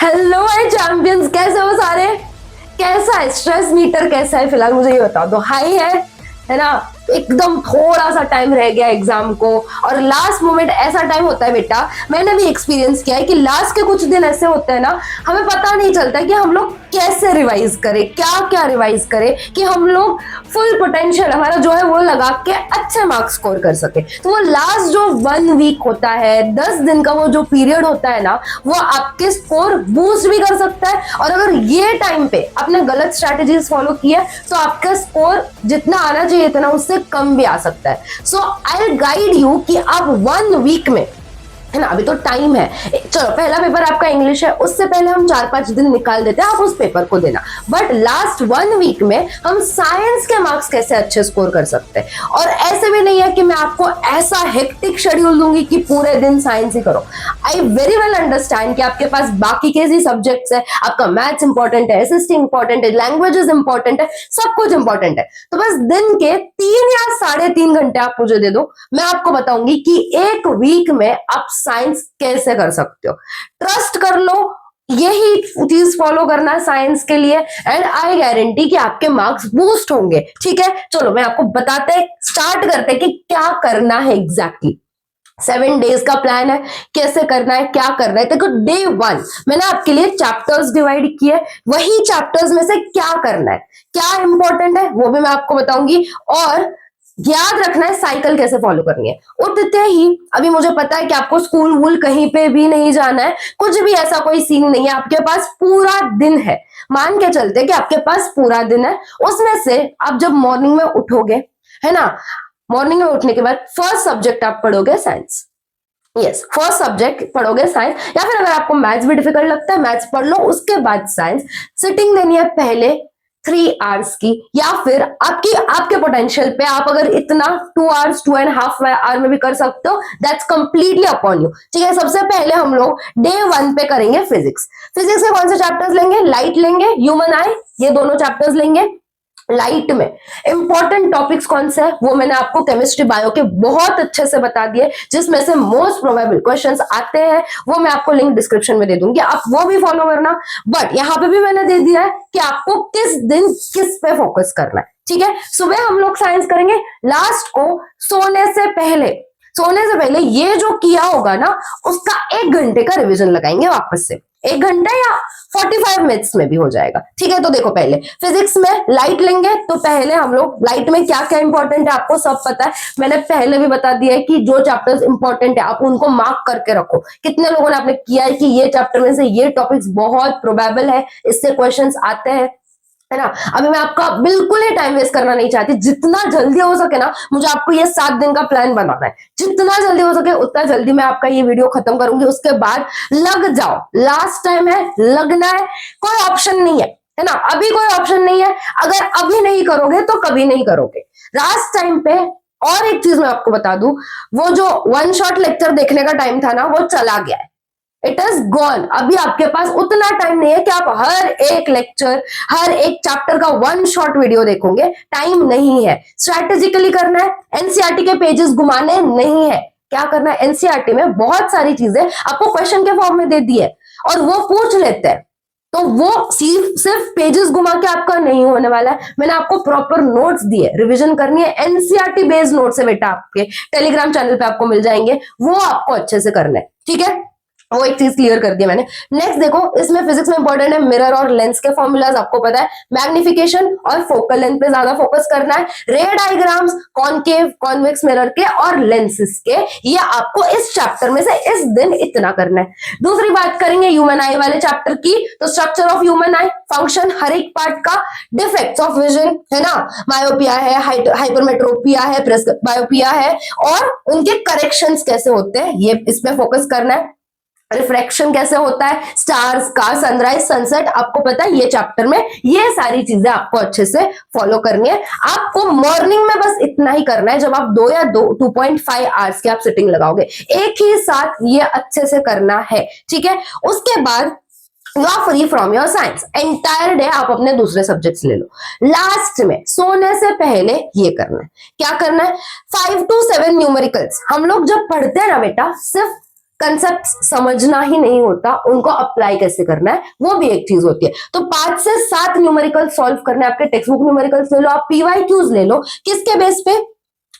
Hello my champions, कैसे हो सारे? कैसा है स्ट्रेस मीटर, कैसा है फिलहाल मुझे ये बता दो। हाई है ना? एकदम थोड़ा सा टाइम रह गया एग्जाम को, और लास्ट मोमेंट ऐसा टाइम होता है बेटा, मैंने भी एक्सपीरियंस किया है कि लास्ट के कुछ दिन ऐसे होते हैं ना, हमें पता नहीं चलता कि हम लोग कैसे रिवाइज करें, क्या क्या रिवाइज करें कि हम लोग फुल पोटेंशियल हमारा जो है वो लगा के अच्छे मार्क्स स्कोर कर सके। तो वो लास्ट जो 1 वीक होता है, 10 दिन का वो जो पीरियड होता है ना, वो आपके स्कोर बूस्ट भी कर सकता है। और अगर ये टाइम पे आपने गलत स्ट्रैटेजीज फॉलो किया तो आपका स्कोर जितना आना चाहिए इतना उससे कम भी आ सकता है। सो आई विल गाइड यू कि आप 1 वीक में, है ना, अभी तो टाइम है, चलो पहला पेपर आपका इंग्लिश है, उससे पहले हम 4-5 दिन निकाल देते हैं, आप उस पेपर को देना। बट लास्ट 1 वीक में हम साइंस के मार्क्स कैसे अच्छे स्कोर कर सकते हैं। और ऐसे भी नहीं है कि मैं आपको ऐसा हेक्टिक शेड्यूल दूंगी कि पूरे दिन साइंस ही करो। आई वेरी वेल अंडरस्टैंड कि आपके पास बाकी के ही सब्जेक्ट्स है, आपका मैथ्स इंपॉर्टेंट है, एसएसटी इंपॉर्टेंट है, लैंग्वेजेस इंपॉर्टेंट है, सब कुछ इंपॉर्टेंट है। तो बस दिन के 3 या 3.5 घंटे आप मुझे दे दो, मैं आपको बताऊंगी कि 1 वीक में आप साइंस कैसे कर सकते हो। ट्रस्ट कर लो, यही चीज फॉलो करना है साइंस के लिए, एंड आई गारंटी कि आपके मार्क्स बूस्ट होंगे। ठीक है, चलो मैं आपको बताते हैं, स्टार्ट करते हैं कि क्या करना है एग्जैक्टली। 7 डेज का प्लान है, कैसे करना है, क्या करना है। देखो, डे 1 मैंने आपके लिए चैप्टर्स डिवाइड किए, वही चैप्टर्स में से क्या करना है, क्या इंपॉर्टेंट है वो भी मैं आपको बताऊंगी। और याद रखना है साइकिल कैसे फॉलो करनी है। उठते ही, अभी मुझे पता है कि आपको स्कूल वूल कहीं पे भी नहीं जाना है, कुछ भी ऐसा कोई सीन नहीं है, आपके पास पूरा दिन है। मान के चलते कि आपके पास पूरा दिन है, उसमें से आप जब मॉर्निंग में उठोगे, है ना, मॉर्निंग में उठने के बाद फर्स्ट सब्जेक्ट आप पढ़ोगे साइंस। यस, फर्स्ट सब्जेक्ट पढ़ोगे साइंस, या फिर अगर आपको मैथ्स भी डिफिकल्ट लगता है मैथ्स पढ़ लो, उसके बाद साइंस। सिटिंग देनी है पहले 3 आवर्स की, या फिर आपके पोटेंशियल पे आप अगर इतना 2 आवर्स 2.5 आवर में भी कर सकते हो, दैट्स कंप्लीटली अपॉन यू। ठीक है, सबसे पहले हम लोग डे 1 पे करेंगे फिजिक्स। फिजिक्स के कौन से चैप्टर्स लेंगे? लाइट लेंगे, ह्यूमन आई, ये दोनों चैप्टर्स लेंगे। लाइट में इंपॉर्टेंट टॉपिक्स कौन से है वो मैंने आपको केमिस्ट्री बायो के बहुत अच्छे से बता दिए, जिसमें से मोस्ट प्रोबेबल क्वेश्चंस आते हैं, वो मैं आपको लिंक डिस्क्रिप्शन में दे दूंगी, आप वो भी फॉलो करना। बट यहाँ पे भी मैंने दे दिया है कि आपको किस दिन किस पे फोकस करना है। ठीक है, सुबह हम लोग साइंस करेंगे, लास्ट को सोने से पहले ये जो किया होगा ना, उसका 1 घंटे का रिवीजन लगाएंगे वापस से। 1 घंटा या 45 मिनट्स में भी हो जाएगा। ठीक है, तो देखो, पहले फिजिक्स में लाइट लेंगे, तो पहले हम लोग लाइट में क्या क्या इंपॉर्टेंट है आपको सब पता है, मैंने पहले भी बता दिया है कि जो चैप्टर्स इंपॉर्टेंट है आप उनको मार्क करके रखो। कितने लोगों ने आपने किया है कि ये चैप्टर में से ये टॉपिक्स बहुत प्रोबेबल है, इससे क्वेश्चंस आते हैं, है ना। अभी मैं आपका बिल्कुल ही टाइम वेस्ट करना नहीं चाहती, जितना जल्दी हो सके ना, मुझे आपको ये 7 दिन का प्लान बनाना है, जितना जल्दी हो सके उतना जल्दी मैं आपका ये वीडियो खत्म करूंगी, उसके बाद लग जाओ। लास्ट टाइम है, लगना है, कोई ऑप्शन नहीं है ना, अभी कोई ऑप्शन नहीं है। अगर अभी नहीं करोगे तो कभी नहीं करोगे। लास्ट टाइम पे और एक चीज मैं आपको बता दूं, वो जो 1 शॉट लेक्चर देखने का टाइम था ना, वो चला गया है, इट इज गॉन। अभी आपके पास उतना टाइम नहीं है कि आप हर एक लेक्चर, हर एक चैप्टर का 1 शॉट वीडियो देखोगे, टाइम नहीं है। स्ट्रैटेजिकली करना है, एनसीईआरटी के पेजेस घुमाने नहीं है। क्या करना है, एनसीईआरटी में बहुत सारी चीजें आपको क्वेश्चन के फॉर्म में दे दी है और वो पूछ लेते हैं, तो वो सिर्फ पेजेस घुमा के आपका नहीं होने वाला है। मैंने आपको प्रॉपर नोट्स दिए, रिवीजन करनी है, एनसीईआरटी बेस्ड नोट्स है बेटा, आपके टेलीग्राम चैनल पे आपको मिल जाएंगे, वो आपको अच्छे से करना है। ठीक है, वो एक चीज क्लियर कर दी मैंने। नेक्स्ट देखो, इसमें फिजिक्स में इंपॉर्टेंट है मिरर और लेंस के फॉर्मूलाज, आपको पता है, मैग्निफिकेशन और फोकल लेंथ पे ज्यादा फोकस करना है, रे डायग्राम्स, कॉनकेव कॉन्वेक्स मिरर के और लेंसेस के, ये आपको इस चैप्टर में से इस दिन इतना करना है। दूसरी बात करेंगे ह्यूमन आई वाले चैप्टर की, तो structure of human eye, function हर एक पार्ट का, डिफेक्ट्स ऑफ विजन, है ना, मायोपिया है, हाइपरमेट्रोपिया है, प्रेसबायोपिया है, और उनके करेक्शंस कैसे होते हैं, ये इसमें फोकस करना है। रिफ्रैक्शन कैसे होता है, स्टार्स का, सनराइज सनसेट, आपको पता है ये चैप्टर में ये सारी चीजें आपको अच्छे से फॉलो करनी है। आपको मॉर्निंग में बस इतना ही करना है, जब आप 2.5 आवर्स की आप सिटिंग लगाओगे, एक ही साथ ये अच्छे से करना है। ठीक है, उसके बाद you are free from your science, entire day आप अपने दूसरे सब्जेक्ट्स ले लो। लास्ट में सोने से पहले ये करना है, क्या करना है, 5 to 7 न्यूमेरिकल्स। हम लोग जब पढ़ते हैं ना बेटा, सिर्फ कंसेप्ट समझना ही नहीं होता, उनको अप्लाई कैसे करना है वो भी एक चीज होती है। तो 5 से 7 न्यूमेरिकल सॉल्व करने, आपके टेक्स्ट बुक न्यूमेरिकल्स ले लो, आप पीवाईक्यूज ले लो, किसके बेस पे,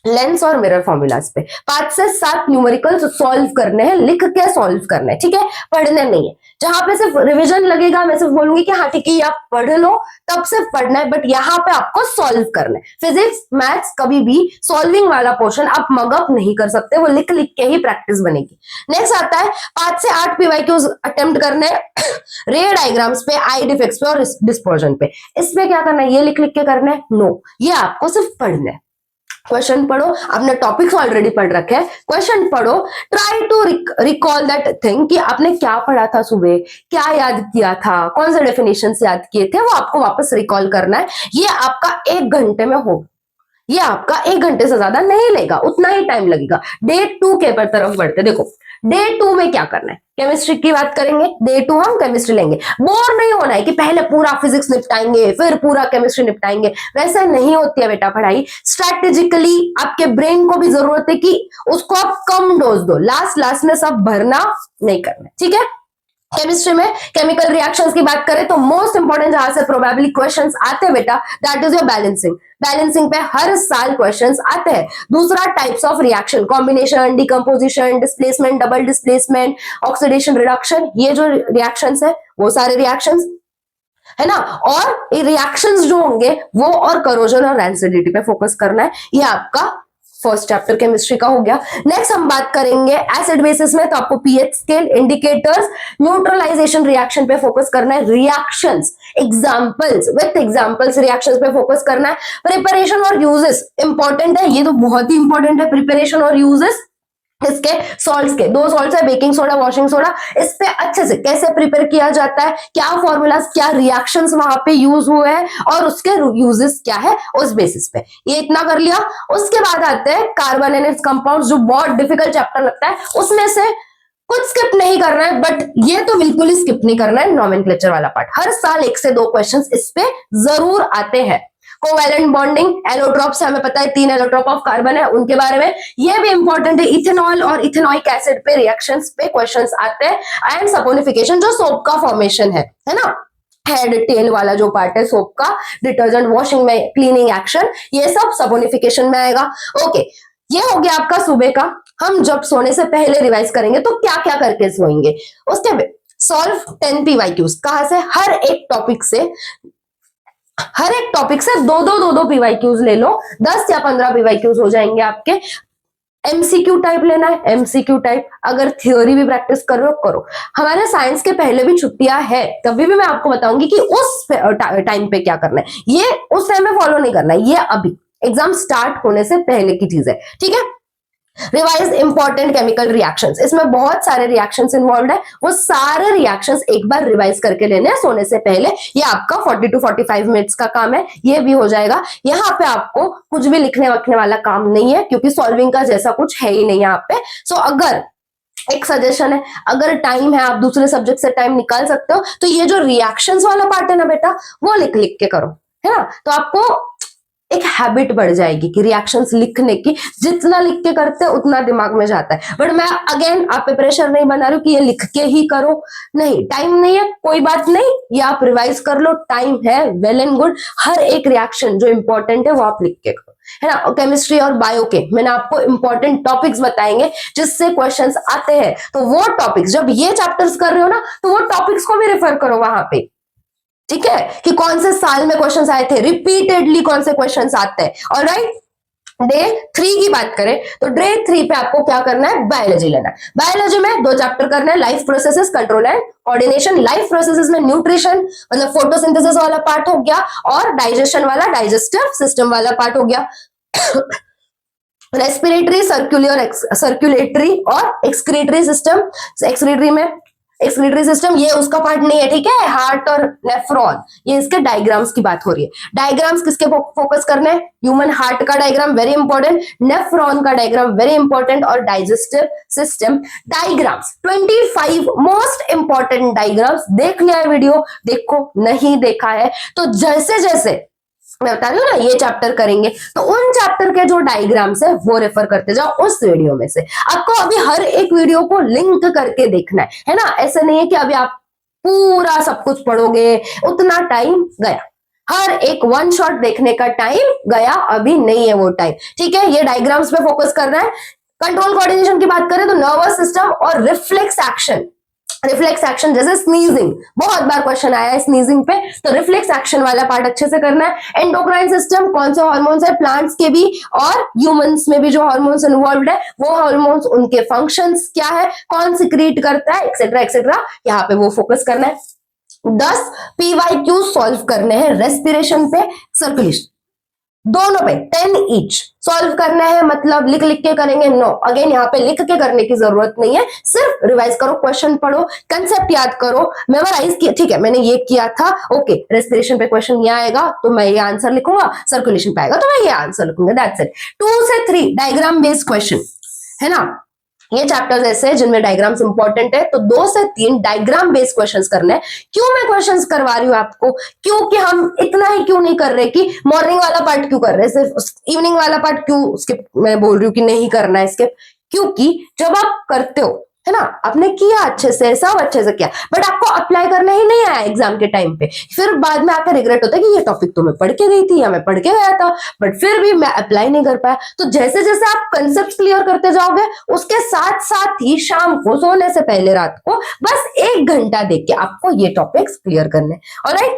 लेंस और मिरर फॉर्मूलाज पे 5 से 7 न्यूमेरिकल्स सॉल्व करने हैं, लिख के सॉल्व करने हैं, ठीक है, पढ़ने नहीं है। जहां पे सिर्फ रिवीजन लगेगा, मैं सिर्फ बोलूंगी कि हाँ ठीक है आप पढ़ लो, तब सिर्फ पढ़ना है, बट यहाँ पे आपको सॉल्व करना है। फिजिक्स मैथ्स कभी भी सॉल्विंग वाला पोर्शन आप मगअप नहीं कर सकते, वो लिख लिख के ही प्रैक्टिस बनेगी। नेक्स्ट आता है 5 से 8 पीवाईक्यूज अटेम्प्ट करने रे डायग्राम्स पे, आई डिफेक्ट्स पे और डिस्पर्जन पे। इसमें क्या करना है, ये लिख लिख के करना है? नो, ये आपको सिर्फ पढ़ना है। क्वेश्चन पढ़ो, आपने टॉपिक्स ऑलरेडी पढ़ रखे हैं, क्वेश्चन पढ़ो, try to recall that thing कि आपने क्या पढ़ा था सुबह, क्या याद किया था, कौन से डेफिनेशन याद किए थे, वो आपको वापस रिकॉल करना है। ये आपका 1 घंटे में होगा, ये आपका 1 घंटे से ज्यादा नहीं लेगा, उतना ही टाइम लगेगा। डे 2 के पर तरफ बढ़ते, देखो डे 2 में क्या करना है, केमिस्ट्री की बात करेंगे, डे 2 हम केमिस्ट्री लेंगे। बोर नहीं होना है कि पहले पूरा फिजिक्स निपटाएंगे फिर पूरा केमिस्ट्री निपटाएंगे, वैसे नहीं होती है बेटा पढ़ाई। स्ट्रैटेजिकली आपके ब्रेन को भी जरूरत है कि उसको आप कम डोज दो, लास्ट में सब भरना नहीं करना, ठीक है। केमिस्ट्री में केमिकल रिएक्शंस की बात करें तो मोस्ट इंपॉर्टेंट जहां से प्रोबेबली क्वेश्चंस आते हैं बेटा, that is your balancing. Balancing पे हर साल क्वेश्चंस आते हैं। दूसरा types of reaction, combination, decomposition, displacement, double displacement, oxidation, reduction, ये जो रिएक्शंस है वो सारे रिएक्शंस है ना। और ये रिएक्शंस जो होंगे वो और करोजन और रैंसिडिटी पे फोकस करना है। ये आपका फर्स्ट चैप्टर केमिस्ट्री का हो गया। नेक्स्ट हम बात करेंगे एसिड बेसिस में, तो आपको pH scale, indicators, neutralisation reaction पे फोकस करना है, reactions, examples, with examples reactions पे फोकस करना है। प्रिपरेशन और यूजेस इंपॉर्टेंट है, ये तो बहुत ही इंपॉर्टेंट है, प्रिपरेशन और यूजेस इसके सॉल्ट्स के 2 सॉल्ट्स है, बेकिंग सोडा, वॉशिंग सोडा। इस पे अच्छे से कैसे प्रिपेयर किया जाता है, क्या फॉर्मूलाज, क्या रिएक्शंस वहां पे यूज हुए हैं और उसके यूजेस क्या है, उस बेसिस पे ये इतना कर लिया। उसके बाद आते हैं कार्बन एंड इट्स कंपाउंड्स, जो बहुत डिफिकल्ट चैप्टर लगता है, उसमें से कुछ स्किप नहीं करना है, बट ये तो बिल्कुल ही स्किप नहीं करना है, नोमेनक्लेचर वाला पार्ट। हर साल 1 से 2 क्वेश्चंस इस पे जरूर आते हैं। कोवैलेंट बॉन्डिंग, एलोट्रोप से हमें पता है 3 एलोट्रोप ऑफ कार्बन है, उनके बारे में ये भी इंपॉर्टेंट है। इथेनॉल और इथेनॉइक एसिड पे रिएक्शंस पे क्वेश्चंस आते हैं। एंड सपोनिफिकेशन, जो सोप का फॉर्मेशन है ना, हेड टेल वाला जो पार्ट है सोप का, डिटर्जेंट वॉशिंग में क्लीनिंग एक्शन, ये सब सपोनिफिकेशन में आएगा। ओके, ये हो गया आपका सुबह का। हम जब सोने से पहले रिवाइज करेंगे तो क्या क्या करके सोएंगे, उसके सॉल्व 10 पीवाईक्यूज। कहां से, हर एक टॉपिक से 2 पीवाईक्यूज ले लो, 10 या 15 पीवाईक्यूज हो जाएंगे आपके। एमसीक्यू टाइप लेना है, एमसीक्यू टाइप। अगर थ्योरी भी प्रैक्टिस कर रहे हो करो। हमारे साइंस के पहले भी छुट्टियां है, तभी भी मैं आपको बताऊंगी कि उस टाइम पे क्या करना है। ये उस टाइम में फॉलो नहीं करना है, ये अभी एग्जाम स्टार्ट होने से पहले की चीज है, ठीक है। रिवाइज इंपॉर्टेंट केमिकल रिएक्शंस, इसमें बहुत सारे रिएक्शंस इन्वॉल्व है, वो सारे रिएक्शंस एक बार रिवाइज करके लेने हैं सोने से पहले। ये आपका 40 to 45 मिनट्स का काम है, ये भी हो जाएगा। यहाँ पे आपको कुछ भी लिखने वखने वाला काम नहीं है, क्योंकि सॉल्विंग का जैसा कुछ है ही नहीं यहाँ पे। सो अगर एक सजेशन है, अगर टाइम है, आप दूसरे सब्जेक्ट से टाइम निकाल सकते हो, तो ये जो रिएक्शंस वाला पार्ट है ना बेटा, वो लिख लिख के करो, है ना। तो आपको एक हैबिट बढ़ जाएगी कि रिएक्शंस लिखने की, जितना लिख के करते हैं उतना दिमाग में जाता है। बट मैं अगेन आप पे प्रेशर नहीं बना रही हूँ कि ये लिख के ही करो, नहीं, टाइम नहीं है, कोई बात नहीं, ये आप रिवाइज कर लो, टाइम है, वेल एंड गुड। हर एक रिएक्शन जो इंपॉर्टेंट है वो आप लिख के करो, है ना। और केमिस्ट्री और बायो के मैंने आपको इंपॉर्टेंट टॉपिक्स बताएंगे जिससे क्वेश्चंस आते हैं, तो वो टॉपिक्स, जब ये चैप्टर्स कर रहे हो ना, तो वो टॉपिक्स को भी रेफर करो वहां पे, ठीक है, कि कौन से साल में क्वेश्चंस आए थे, रिपीटेडली कौन से क्वेश्चंस आते हैं। ऑलराइट, डे 3 की बात करें तो डे 3 पे आपको क्या करना है, बायोलॉजी लेना है। बायोलॉजी में 2 चैप्टर करना है, life processes, control and coordination. Life processes में न्यूट्रिशन मतलब फोटोसिंथेसिस वाला पार्ट हो गया, और डाइजेशन वाला, डाइजेस्टिव सिस्टम वाला पार्ट हो गया। रेस्पिरेटरी, सर्कुलेटरी और एक्सक्रीटरी सिस्टम। एक्सक्रीटरी सिस्टम ये उसका पार्ट नहीं है, ठीक है। हार्ट और नेफ्रॉन, ये इसके डायग्राम्स की बात हो रही है। डायग्राम्स किसके फोकस करने हैं, ह्यूमन हार्ट का डायग्राम वेरी इंपॉर्टेंट, नेफ्रॉन का डायग्राम वेरी इंपॉर्टेंट, और digestive system diagrams 25 most important diagrams. देख लिया है वीडियो, देखो, नहीं देखा है तो जैसे जैसे मैं बता रही हूँ ना ये चैप्टर करेंगे, तो उन चैप्टर के जो डायग्राम्स है वो रेफर करते जाओ उस वीडियो में से। आपको अभी हर एक वीडियो को लिंक करके देखना है ना, ऐसा नहीं है कि अभी आप पूरा सब कुछ पढ़ोगे, उतना टाइम गया। हर एक वन शॉट देखने का टाइम गया, अभी नहीं है वो टाइम, ठीक है। ये डायग्राम्स पे फोकस करना है। कंट्रोल कोऑर्डिनेशन की बात करें तो नर्वस सिस्टम और रिफ्लेक्स एक्शन, रिफ्लेक्स एक्शन जैसे स्नीजिंग, बहुत बार क्वेश्चन आया है स्नीजिंग पे, तो रिफ्लेक्स एक्शन वाला पार्ट अच्छे से करना है। एंडोक्राइन सिस्टम, कौन से हार्मोन्स है प्लांट्स के भी और ह्यूमंस में भी जो हार्मोन्स इन्वॉल्व है, वो हार्मोन्स उनके फंक्शंस क्या है, कौन सिक्रीट करता है, एक्सेट्रा एक्सेट्रा, यहाँ पे वो फोकस करना है। 10 PYQ सॉल्व करने हैं रेस्पिरेशन पे, सर्कुलेशन, दोनों पे 10 ईच सॉल्व करना है। मतलब लिख लिख के करेंगे? नो, अगेन यहाँ पे लिख के करने की जरूरत नहीं है, सिर्फ रिवाइज करो, क्वेश्चन पढ़ो, कंसेप्ट याद करो, मेमोराइज किया, ठीक है मैंने ये किया था, ओके रेस्पिरेशन पे क्वेश्चन ये आएगा तो मैं ये आंसर लिखूंगा, सर्कुलेशन पे आएगा तो मैं ये आंसर लिखूंगा, दैट्स इट। 2 से 3 डायग्राम बेस्ड क्वेश्चन है ना, ये चैप्टर्स ऐसे हैं जिनमें डायग्राम्स इंपॉर्टेंट है, तो 2 से 3 डायग्राम बेस्ड क्वेश्चंस करने हैं। क्यों मैं क्वेश्चंस करवा रही हूँ आपको, क्योंकि हम इतना ही क्यों नहीं कर रहे कि मॉर्निंग वाला पार्ट क्यों कर रहे हैं, सिर्फ इवनिंग वाला पार्ट क्यों स्किप, मैं बोल रही हूँ कि नहीं करना है स्किप, क्योंकि जब आप करते हो है ना, आपने किया अच्छे से, सब अच्छे से किया, बट आपको अप्लाई करना ही नहीं आया एग्जाम के टाइम पे, फिर बाद में आकर रिग्रेट होता है कि ये टॉपिक तो मैं पढ़ के गई थी या मैं पढ़ के गया था बट फिर भी मैं अप्लाई नहीं कर पाया। तो जैसे जैसे आप कंसेप्ट क्लियर करते जाओगे, उसके साथ साथ ही शाम को सोने से पहले रात को बस 1 घंटा देख के आपको ये टॉपिक्स क्लियर करने, ऑलराइट।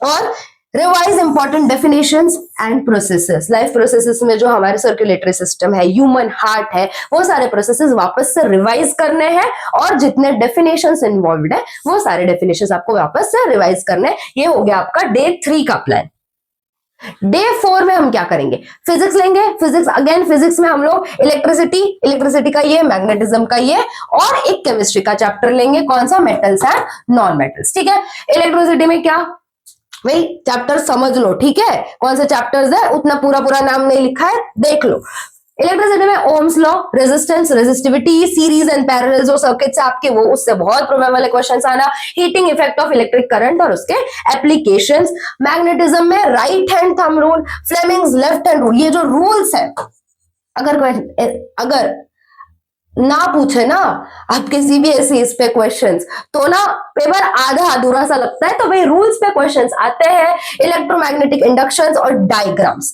और revise important definitions and processes, life processes में जो हमारे सर्कुलेटरी सिस्टम है, ह्यूमन हार्ट है, वो सारे प्रोसेसेस वापस से रिवाइज करने हैं, और जितने डेफिनेशंस इन्वॉल्व्ड है वो सारे डेफिनेशंस आपको वापस से रिवाइज करने हैं। ये हो गया आपका डे 3 का प्लान। डे 4 में हम क्या करेंगे, फिजिक्स लेंगे। फिजिक्स, अगेन फिजिक्स में हम लोग इलेक्ट्रिसिटी का ये, मैग्नेटिज्म का ये, और एक केमिस्ट्री का चैप्टर लेंगे, कौन सा, मेटल्स एंड नॉन मेटल्स, ठीक है। इलेक्ट्रिसिटी में क्या भाई, चैप्टर समझ लो, ठीक है, कौन से चैप्टर्स है, उतना पूरा पूरा नाम नहीं लिखा है, देख लो। इलेक्ट्रिसिटी में Ohm's law, resistance, resistivity, series and parallel जो सर्किट्स आपके, वो उससे बहुत प्रॉब्लम वाले क्वेश्चंस आना, heating effect of electric current और उसके एप्लीकेशंस। मैग्नेटिज्म में right hand thumb rule, Fleming's left hand rule, ये जो रूल्स है, अगर ना पूछे ना आपके सीबीएसई इस पे क्वेश्चंस, तो ना पेपर आधा अधूरा सा लगता है। तो भाई रूल्स पे क्वेश्चंस आते हैं, इलेक्ट्रोमैग्नेटिक इंडक्शंस और डायग्राम्स,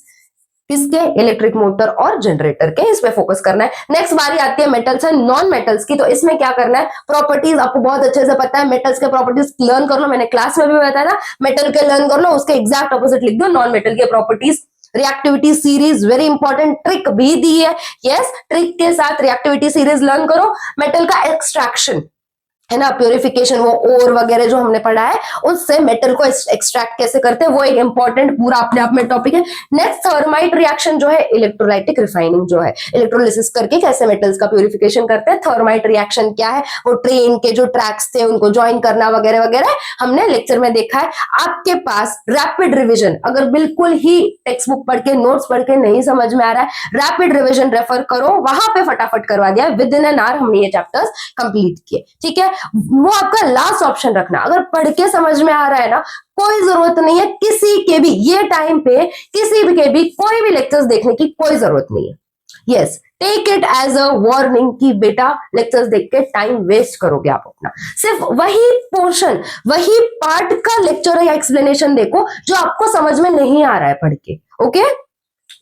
किसके, इलेक्ट्रिक मोटर और जनरेटर के, इस पे फोकस करना है। नेक्स्ट बारी आती है मेटल्स एंड नॉन मेटल्स की, तो इसमें क्या करना है, प्रॉपर्टीज आपको बहुत अच्छे से पता है, मेटल्स के प्रॉपर्टीज लर्न कर लो, मैंने क्लास में भी बताया था, मेटल के लर्न कर लो, उसके एग्जैक्ट ऑपोजिट लिख दो नॉन मेटल के properties. Reactivity series very important, trick भी दी है, यस, ट्रिक के साथ रिएक्टिविटी सीरीज लर्न करो। मेटल का एक्सट्रैक्शन है ना, प्योरिफिकेशन, वो ओर वगैरह जो हमने पढ़ा है, उससे मेटल को एक्सट्रैक्ट कैसे करते हैं, वो एक इंपॉर्टेंट पूरा अपने आप में टॉपिक है। नेक्स्ट थर्माइट रिएक्शन जो है, इलेक्ट्रोलाइटिक रिफाइनिंग जो है, इलेक्ट्रोलिसिस करके कैसे मेटल्स का प्योरिफिकेशन करते हैं। थर्माइट रिएक्शन क्या है, वो ट्रेन के जो ट्रैक्स थे उनको ज्वाइन करना वगैरह वगैरह हमने लेक्चर में देखा है। आपके पास रैपिड रिविजन, अगर बिल्कुल ही टेक्स्ट बुक पढ़ के, नोट्स पढ़ के नहीं समझ में आ रहा है, रैपिड रिविजन रेफर करो, वहां पे फटाफट करवा दिया, विद इन एन आवर हमने ये चैप्टर्स कंप्लीट किए, ठीक है। वो आपका लास्ट ऑप्शन रखना, अगर पढ़ के समझ में आ रहा है ना, कोई जरूरत नहीं है किसी के भी, ये टाइम पे किसी भी के भी कोई भी लेक्चर्स देखने की कोई जरूरत नहीं है। Yes, take it as a warning कि बेटा लेक्चर्स देख के टाइम वेस्ट करोगे आप अपना, सिर्फ वही पोर्शन, वही पार्ट का लेक्चर या एक्सप्लेनेशन देखो जो आपको समझ में नहीं आ रहा है पढ़ के, ओके।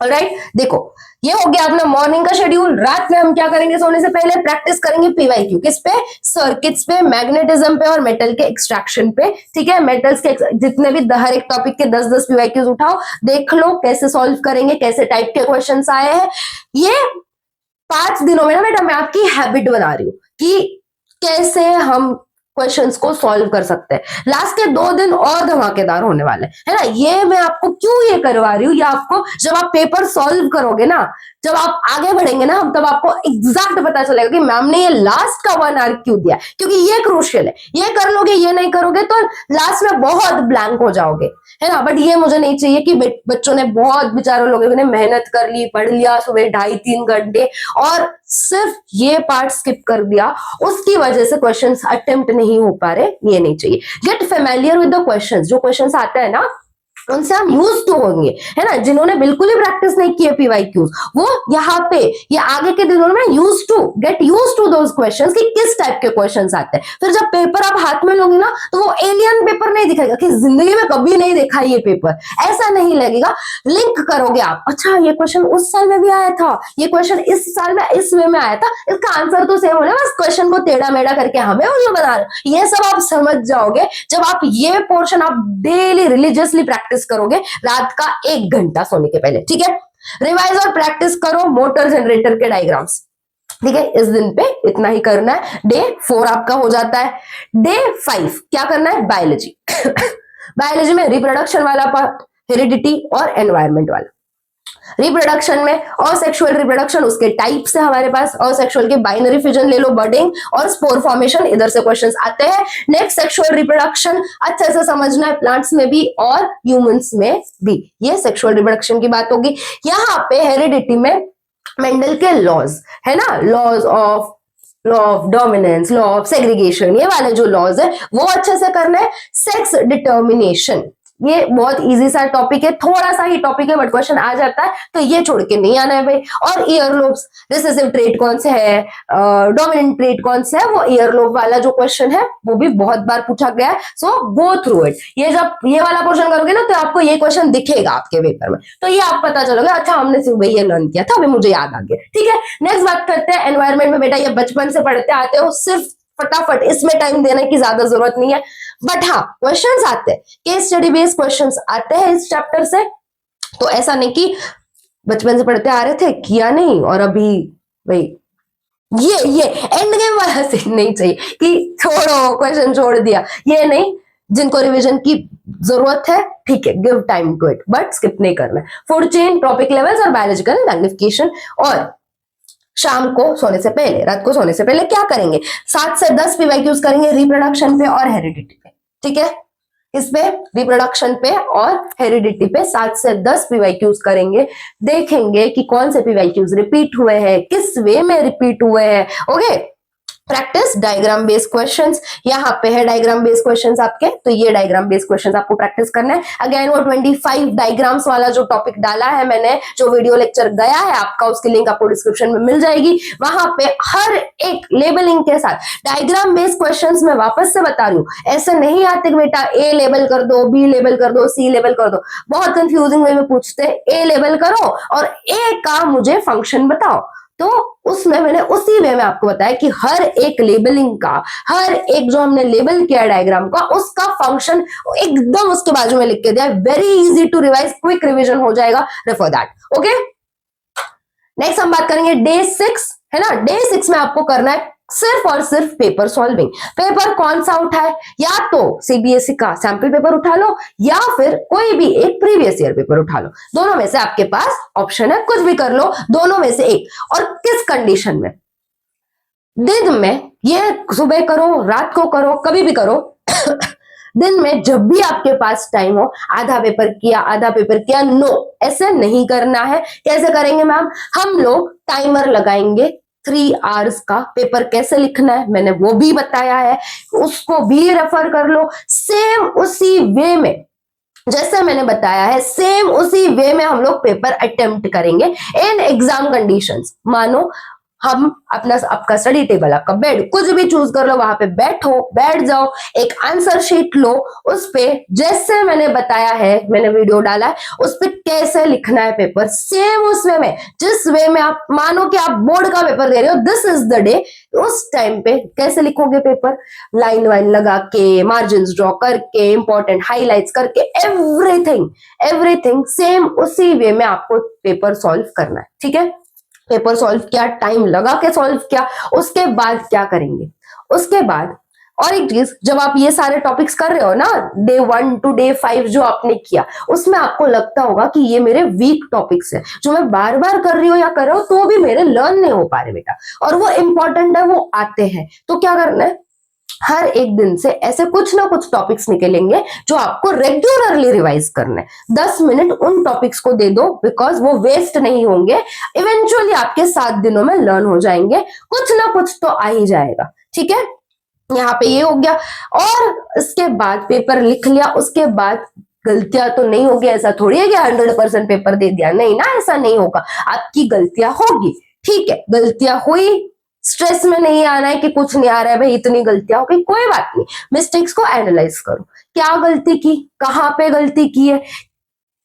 ऑलराइट, देखो ये हो गया अपना मॉर्निंग का शेड्यूल। रात में हम क्या करेंगे, सोने से पहले प्रैक्टिस करेंगे पीवाईक्यू, किस पे, सर्किट्स पे, मैग्नेटिज्म पे और मेटल के एक्सट्रैक्शन पे, ठीक है। मेटल्स के जितने भी हर एक टॉपिक के 10-10 पीवाईक्यूज उठाओ, देख लो कैसे सॉल्व करेंगे, कैसे टाइप के क्वेश्चंस आए हैं। ये 5 दिनों में ना बेटा मैं आपकी हैबिट बना रही हूँ कि कैसे हम क्वेश्चंस को सॉल्व कर सकते हैं। लास्ट के 2 दिन और धमाकेदार होने वाले है ना। ये मैं आपको क्यों ये करवा रही हूँ, ये आपको जब आप पेपर सॉल्व करोगे ना, जब आप आगे बढ़ेंगे ना, तब आपको एग्जैक्ट पता चलेगा कि मैम ने ये लास्ट का 1 आवर क्यों दिया, क्योंकि ये क्रूशियल है। ये कर लोगे, ये नहीं करोगे तो लास्ट में बहुत ब्लैंक हो जाओगे, है ना। बट ये मुझे नहीं चाहिए कि बच्चों ने, बहुत बेचारों लोगों ने मेहनत कर ली, पढ़ लिया सुबह 2.5-3 घंटे और सिर्फ ये पार्ट स्किप कर दिया, उसकी वजह से क्वेश्चंस अटेम्प्ट नहीं हो पा रहे, ये नहीं चाहिए। Get familiar with the questions, जो क्वेश्चंस आते हैं ना उनसे हम यूज टू होंगे, है ना। जिन्होंने बिल्कुल ही प्रैक्टिस नहीं की है पीवाईक्यूज, वो यहाँ पे ये आगे के दिनों में use to get use to those questions कि किस टाइप के क्वेश्चंस आते हैं। फिर जब पेपर आप हाथ में लोगे ना, तो वो एलियन पेपर नहीं दिखेगा कि जिंदगी में कभी नहीं देखा ये पेपर, ऐसा नहीं लगेगा। लिंक करोगे आप, अच्छा ये क्वेश्चन उस साल में भी आया था, ये क्वेश्चन इस साल में इस वे में आया था, इसका आंसर तो सेम होना, बस क्वेश्चन को टेढ़ा मेढ़ा करके हमें उल्लू बना रहे। ये सब आप समझ जाओगे जब आप ये पोर्शन आप डेली रिलीजियसली प्रैक्टिस करोगे रात का 1 घंटा सोने के पहले, ठीक है। रिवाइज और प्रैक्टिस करो मोटर जनरेटर के डायग्राम्स, ठीक है। इस दिन पे इतना ही करना है। डे 4 आपका हो जाता है। डे 5 क्या करना है, बायोलॉजी। बायोलॉजी में रिप्रोडक्शन वाला पार्ट, हेरिडिटी और एनवायरमेंट वाला। रिप्रोडक्शन में असेक्सुअल रिप्रोडक्शन, उसके टाइप्स है हमारे पास। असेक्सुअल के बाइनरी फिजन ले लो, बर्डिंग और स्पोर फॉर्मेशन, इधर से क्वेश्चंस आते हैं। नेक्स्ट सेक्सुअल रिप्रोडक्शन अच्छे से समझना है, प्लांट्स में भी और ह्यूमंस में भी। ये सेक्सुअल रिप्रोडक्शन की बात होगी। यहाँ पे हेरिडिटी में मेंडल के लॉज है ना, law of dominance, law of segregation, ये वाले जो लॉज है वो अच्छे से करना है। सेक्स डिटर्मिनेशन, ये बहुत इजी सा टॉपिक है, थोड़ा सा ही टॉपिक है बट क्वेश्चन आ जाता है, तो ये छोड़ के नहीं आना है भाई। और ईयरलोब्स, रिसेसिव ट्रेट कौन से है, डोमिनेंट ट्रेट कौन से है, वो ईयरलोब वाला जो क्वेश्चन है वो भी बहुत बार पूछा गया है। सो गो थ्रू इट। ये जब ये वाला पोर्शन करोगे ना, तो आपको ये क्वेश्चन दिखेगा आपके पेपर में, तो ये आप पता चलोगे अच्छा हमने सिर्फ भाई ये लर्न किया था, अभी मुझे याद आ गया, ठीक है। नेक्स्ट बात करते हैं एनवायरमेंट में। बेटा ये बचपन से पढ़ते आते हो, सिर्फ फटाफट इसमें टाइम देने की ज्यादा जरूरत नहीं है, बट हाँ क्वेश्चंस आते हैं, केस स्टडी बेस्ड क्वेश्चंस आते हैं इस चैप्टर से। तो ऐसा नहीं कि बचपन से पढ़ते आ रहे थे, किया नहीं और अभी भाई ये एंड गेम वाला सीन नहीं चाहिए कि छोड़ो क्वेश्चन छोड़ दिया, ये नहीं। जिनको रिवीजन की जरूरत है ठीक है, give time to it, but skip नहीं करना है। फूड चेन, ट्रॉपिक लेवल्स और बायोलॉजिकल मैग्निफिकेशन। और शाम को सोने से पहले, रात को सोने से पहले क्या करेंगे, 7 से 10 पीवाईक्यूज करेंगे रिप्रोडक्शन पे और हेरिडिटी पे, ठीक है। इस पे रिप्रोडक्शन पे और हेरिडिटी पे 7 से 10 पीवाईक्यूज करेंगे। देखेंगे कि कौन से पीवाईक्यूज रिपीट हुए हैं, किस वे में रिपीट हुए हैं। Okay, practice diagram based questions, यहाँ पे है डायग्राम बेस्ड क्वेश्चंस आपके, तो ये डायग्राम बेस्ड क्वेश्चंस आपको प्रैक्टिस करना है। अगेन वो 25 डायग्राम्स वाला जो टॉपिक डाला है मैंने, जो वीडियो लेक्चर गया है आपका, उसकी लिंक आपको डिस्क्रिप्शन में मिल जाएगी। वहां पे हर एक लेबलिंग के साथ डायग्राम बेस्ड क्वेश्चंस में वापस से बता रही हूँ, ऐसे नहीं आते कि बेटा ए लेबल कर दो, बी लेबल कर दो, सी लेबल कर दो। बहुत कंफ्यूजिंग वे में पूछते हैं, ए लेबल करो और ए का मुझे फंक्शन बताओ, तो उसमें मैंने उसी वे में आपको बताया कि हर एक लेबलिंग का, हर एक जो हमने लेबल किया डायग्राम का, उसका फंक्शन एकदम उसके बाजू में लिख के दिया। Very easy to revise, quick revision हो जाएगा, रेफर दैट। ओके, नेक्स्ट हम बात करेंगे डे 6, है ना। डे 6 में आपको करना है सिर्फ और सिर्फ पेपर सॉल्विंग। पेपर कौन सा उठाए, या तो सीबीएसई का सैंपल पेपर उठा लो या फिर कोई भी एक प्रीवियस ईयर पेपर उठा लो, दोनों में से आपके पास ऑप्शन है, कुछ भी कर लो, दोनों में से एक। और किस कंडीशन में, दिन में, ये सुबह करो, रात को करो, कभी भी करो। दिन में जब भी आपके पास टाइम हो, आधा पेपर किया आधा पेपर किया, नो, ऐसे नहीं करना है। कैसे करेंगे मैम, हम लोग टाइमर लगाएंगे 3 आवर्स का। पेपर कैसे लिखना है मैंने वो भी बताया है, उसको भी रेफर कर लो। सेम उसी वे में जैसे मैंने बताया है, सेम उसी वे में हम लोग पेपर अटेम्प्ट करेंगे इन एग्जाम कंडीशंस। मानो हम आपका स्टडी टेबल, आपका बेड, कुछ भी चूज कर लो, वहां पे बैठ जाओ, एक आंसर शीट लो, उस पे जैसे मैंने बताया है, मैंने वीडियो डाला है, उस पे कैसे लिखना है पेपर, सेम उस वे में, जिस वे में आप मानो कि आप बोर्ड का पेपर दे रहे हो, दिस इज द डे, उस टाइम पे कैसे लिखोगे पेपर, लाइन वाइन लगा के, मार्जिन ड्रॉ करके, इंपॉर्टेंट हाईलाइट्स करके, एवरीथिंग सेम उसी वे में आपको पेपर सॉल्व करना है, ठीक है। पेपर सॉल्व किया, टाइम लगा के सॉल्व किया, उसके बाद क्या करेंगे, उसके बाद और एक चीज, जब आप ये सारे टॉपिक्स कर रहे हो ना, डे 1 to डे 5 जो आपने किया, उसमें आपको लगता होगा कि ये मेरे वीक टॉपिक्स है, जो मैं बार बार कर रही हूँ या कर रहा हूँ तो भी मेरे लर्न नहीं हो पा रहे बेटा, और वो इंपॉर्टेंट है, वो आते हैं। तो क्या करना है, हर एक दिन से ऐसे कुछ ना कुछ टॉपिक्स निकलेंगे जो आपको रेगुलरली रिवाइज करना है। 10 मिनट उन टॉपिक्स को दे दो, बिकॉज वो वेस्ट नहीं होंगे, इवेंचुअली आपके 7 दिनों में लर्न हो जाएंगे, कुछ ना कुछ तो आ ही जाएगा, ठीक है। यहाँ पे ये हो गया। और इसके बाद पेपर लिख लिया, उसके बाद गलतियां तो नहीं होगी, ऐसा थोड़ी है कि 100% पेपर दे दिया, नहीं ना, ऐसा नहीं होगा, आपकी गलतियां होगी, ठीक है, गलतियां हुई, स्ट्रेस में नहीं आना है कि कुछ नहीं आ रहा है भाई, इतनी गलतियां हो गई, कोई बात नहीं, मिस्टेक्स को एनालाइज करो, क्या गलती की, कहाँ पे गलती की है,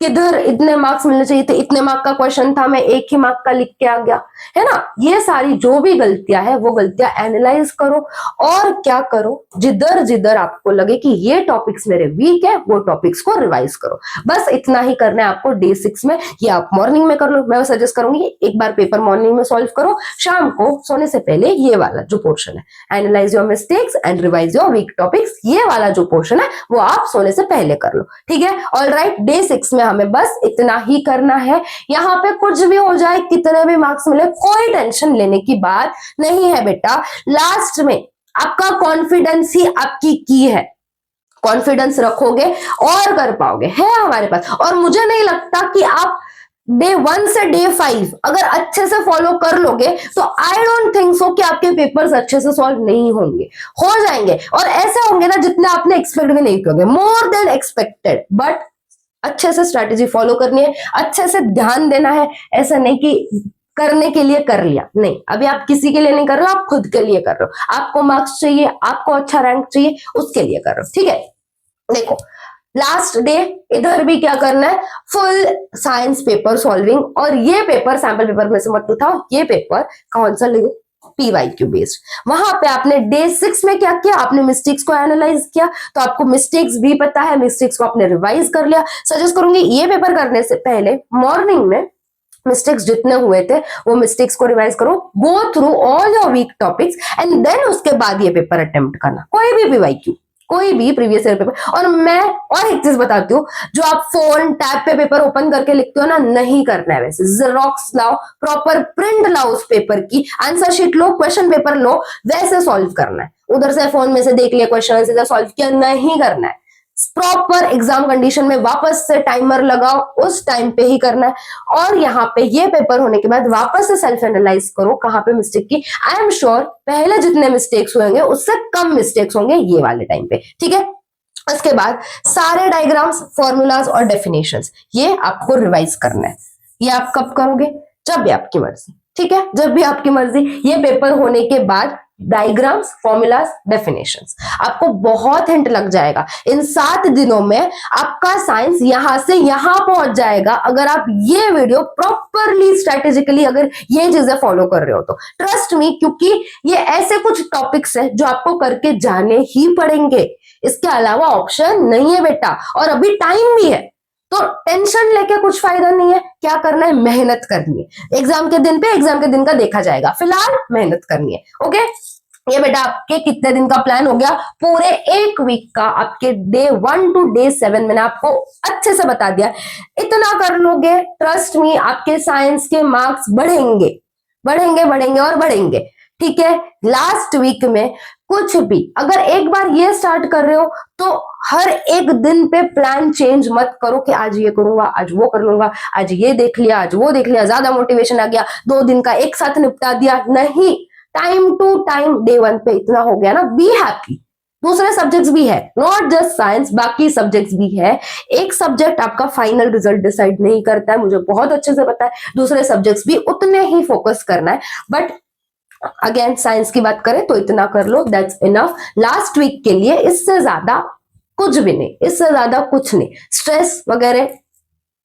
किधर इतने मार्क्स मिलने चाहिए थे, इतने मार्क का क्वेश्चन था, मैं 1 ही मार्क का लिख के आ गया, है ना, ये सारी जो भी गलतियां है वो गलतियां एनालाइज करो, और क्या करो, जिधर जिधर आपको लगे कि ये टॉपिक्स मेरे वीक है वो टॉपिक्स को रिवाइज करो, बस इतना ही करना है आपको डे 6 में, ये आप मॉर्निंग में कर लो, मैं सजेस्ट करूंगी एक बार पेपर मॉर्निंग में सॉल्व करो, शाम को सोने से पहले ये वाला जो पोर्शन है, analyse your mistakes and revise your weak topics, ये वाला जो पोर्शन है वो आप सोने से पहले कर लो, ठीक है, ऑलराइट, डे 6 में हमें बस इतना ही करना है, यहाँ पे कुछ भी हो जाए, कितने भी मार्क्स मिले, कोई टेंशन लेने की बात नहीं है बेटा, लास्ट में आपका कॉन्फिडेंस ही आपकी की है, कॉन्फिडेंस रखोगे और कर पाओगे, है हमारे पास, और मुझे नहीं लगता कि आप डे 1 से डे 5 अगर अच्छे से फॉलो कर लोगे तो आई डोंट थिंक सो कि आपके पेपर्स अच्छे से सॉल्व नहीं होंगे, हो जाएंगे, और ऐसे होंगे ना जितने आपने एक्सपेक्ट भी नहीं किए, मोर देन एक्सपेक्टेड, बट अच्छे से स्ट्रैटेजी फॉलो करनी है, अच्छे से ध्यान देना है, ऐसा नहीं कि करने के लिए कर लिया, नहीं, अभी आप किसी के लिए नहीं कर रहे हो, आप खुद के लिए कर रहे हो, आपको मार्क्स चाहिए, आपको अच्छा रैंक चाहिए, उसके लिए कर रहे हो, ठीक है, देखो लास्ट डे इधर भी क्या करना है, फुल साइंस पेपर सॉल्विंग, और ये पेपर सैंपल पेपर में से मत उठाओ, ये पेपर कौन सा ले, PYQ बेस्ड, वहां पे आपने डे 6 में क्या किया, आपने मिस्टेक्स को एनालाइज किया, तो आपको मिस्टेक्स भी पता है, मिस्टेक्स को आपने रिवाइज कर लिया, सजेस्ट करूंगी ये पेपर करने से पहले मॉर्निंग में मिस्टेक्स जितने हुए थे वो मिस्टेक्स को रिवाइज करो, go through all your weak topics and then उसके बाद ये पेपर अटेम्प्ट करना, कोई भी PYQ, कोई भी प्रीवियस ईयर पेपर, और मैं और एक चीज बताती हूँ, जो आप फोन टैब पे पेपर ओपन करके लिखते हो ना, नहीं करना है वैसे, जेरोक्स लाओ, प्रॉपर प्रिंट लाओ उस पेपर की, आंसर शीट लो, क्वेश्चन पेपर लो, वैसे सॉल्व करना है, उधर से फोन में से देख लिया क्वेश्चन, सीधा सॉल्व किया, नहीं करना है, प्रॉपर एग्जाम कंडीशन में वापस से टाइमर लगाओ, उस टाइम पे ही करना है, और यहाँ पे ये पेपर होने के बाद वापस से सेल्फ एनालाइज करो कहाँ पे मिस्टेक की, आई एम श्योर पहले जितने मिस्टेक्स होंगे उससे कम मिस्टेक्स होंगे ये वाले टाइम पे, ठीक है, उसके बाद सारे डायग्राम्स, फॉर्मूलाज और डेफिनेशंस ये आपको रिवाइज करना है, ये आप कब करोगे, जब भी आपकी मर्जी, ठीक है, जब भी आपकी मर्जी, ये पेपर होने के बाद डायग्राम्स, फॉर्मूलाज, डेफिनेशंस, आपको बहुत हिंट लग जाएगा, इन 7 दिनों में आपका साइंस यहां से यहां पहुंच जाएगा, अगर आप ये वीडियो प्रॉपरली स्ट्रेटेजिकली अगर ये चीजें फॉलो कर रहे हो तो, ट्रस्ट मी, क्योंकि ये ऐसे कुछ टॉपिक्स है जो आपको करके जाने ही पड़ेंगे, इसके अलावा ऑप्शन नहीं है बेटा, और अभी टाइम भी है, तो टेंशन लेके कुछ फायदा नहीं है, क्या करना है, मेहनत करनी है, एग्जाम के दिन पे एग्जाम के दिन का देखा जाएगा, फिलहाल मेहनत करनी है, ओके, ये बेटा आपके कितने दिन का प्लान हो गया, पूरे 1 वीक का, आपके डे 1 टू डे 7 मैंने आपको अच्छे से बता दिया, इतना कर लोगे, ट्रस्ट मी, आपके साइंस के मार्क्स बढ़ेंगे बढ़ेंगे बढ़ेंगे और बढ़ेंगे, ठीक है, लास्ट वीक में कुछ भी अगर एक बार ये स्टार्ट कर रहे हो तो हर एक दिन पे प्लान चेंज मत करो कि आज ये करूंगा, आज वो कर लूंगा, आज ये देख लिया, आज वो देख लिया, ज्यादा मोटिवेशन आ गया, 2 दिन का एक साथ निपटा दिया, नहीं, टाइम टू टाइम, डे 1 पे इतना हो गया ना, बी हैप्पी, दूसरे सब्जेक्ट्स भी है, नॉट जस्ट साइंस, बाकी सब्जेक्ट्स भी है, एक सब्जेक्ट आपका फाइनल रिजल्ट डिसाइड नहीं करता है, मुझे बहुत अच्छे से पता है, दूसरे सब्जेक्ट्स भी उतने ही फोकस करना है, बट अगेन साइंस की बात करें तो इतना कर लो, दैट्स इनफ लास्ट वीक के लिए, इससे ज्यादा कुछ भी नहीं, इससे ज्यादा कुछ नहीं, स्ट्रेस वगैरह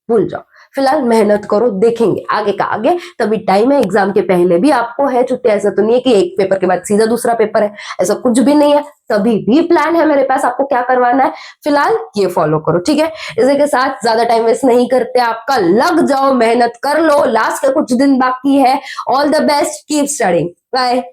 भूल जाओ, फिलहाल मेहनत करो, देखेंगे आगे का आगे, तभी टाइम है, एग्जाम के पहले भी आपको है छुट्टी, ऐसा तो नहीं है कि एक पेपर के बाद सीधा दूसरा पेपर है, ऐसा कुछ भी नहीं है, तभी भी प्लान है मेरे पास आपको क्या करवाना है, फिलहाल ये फॉलो करो, ठीक है, इसी के साथ ज्यादा टाइम वेस्ट नहीं करते, आपका लग जाओ, मेहनत कर लो, लास्ट के कुछ दिन बाकी है, all the best, keep studying, bye.